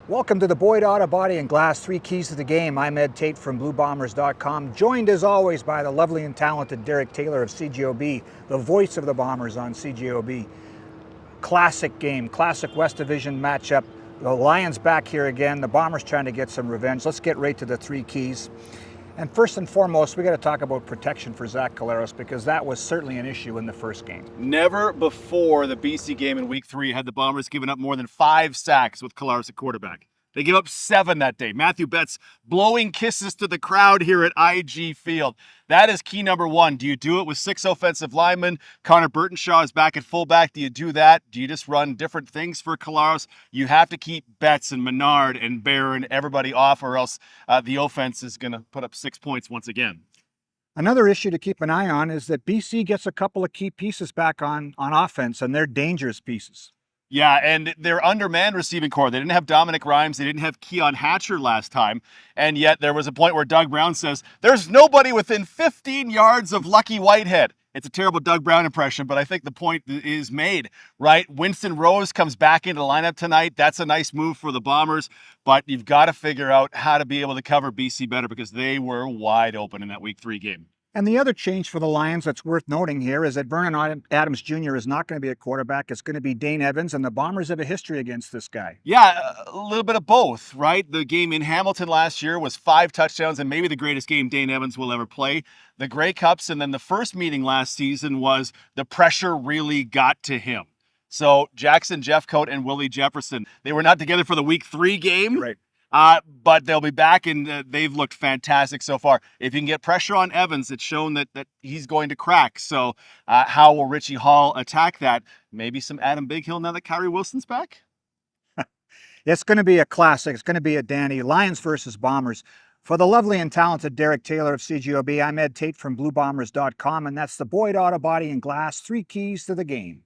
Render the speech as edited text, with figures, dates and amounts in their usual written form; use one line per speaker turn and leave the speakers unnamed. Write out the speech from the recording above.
Welcome to the Boyd Autobody and Glass 3 Keys to the Game. I'm Tait from BlueBombers.com, joined as always by the lovely and talented Derek Taylor of CJOB, the voice of the Bombers on CJOB. Classic game, classic West Division matchup. The Lions back here again, the Bombers trying to get some revenge. Let's get right to the three keys. And first and foremost, we got to talk about protection for Zach Collaros, because that was certainly an issue in the first game.
Never before the BC game in week 3 had the Bombers given up more than 5 sacks with Collaros at quarterback. They gave up 7 that day. Matthew Betts blowing kisses to the crowd here at IG Field. That is key number 1. Do you do it with 6 offensive linemen? Connor Burtonshaw is back at fullback. Do you do that? Do you just run different things for Collaros? You have to keep Betts and Menard and Barron, everybody off, or else the offense is going to put up 6 points once again.
Another issue to keep an eye on is that BC gets a couple of key pieces back on offense, and they're dangerous pieces.
Yeah, and they're undermanned receiving core. They didn't have Dominic Rhymes. They didn't have Keon Hatcher last time. And yet there was a point where Doug Brown says, there's nobody within 15 yards of Lucky Whitehead. It's a terrible Doug Brown impression, but I think the point is made, right? Winston Rose comes back into the lineup tonight. That's a nice move for the Bombers, but you've got to figure out how to be able to cover BC better, because they were wide open in that week 3 game.
And the other change for the Lions that's worth noting here is that Vernon Adams Jr. is not going to be a quarterback. It's going to be Dane Evans, and the Bombers have a history against this guy.
Yeah, a little bit of both, right? The game in Hamilton last year was 5 touchdowns and maybe the greatest game Dane Evans will ever play. The Grey Cups, and then the first meeting last season was the pressure really got to him. So Jackson Jeffcoat and Willie Jefferson, they were not together for the week 3 game.
Right.
But they'll be back, and they've looked fantastic so far. If you can get pressure on Evans, it's shown that he's going to crack. So how will Richie Hall attack that? Maybe some Adam Bighill now that Kyrie Wilson's back?
It's going to be a classic. It's going to be a dandy. Lions versus Bombers. For the lovely and talented Derek Taylor of CJOB, I'm Tait from BlueBombers.com, and that's the Boyd Autobody and Glass 3 Keys to the Game.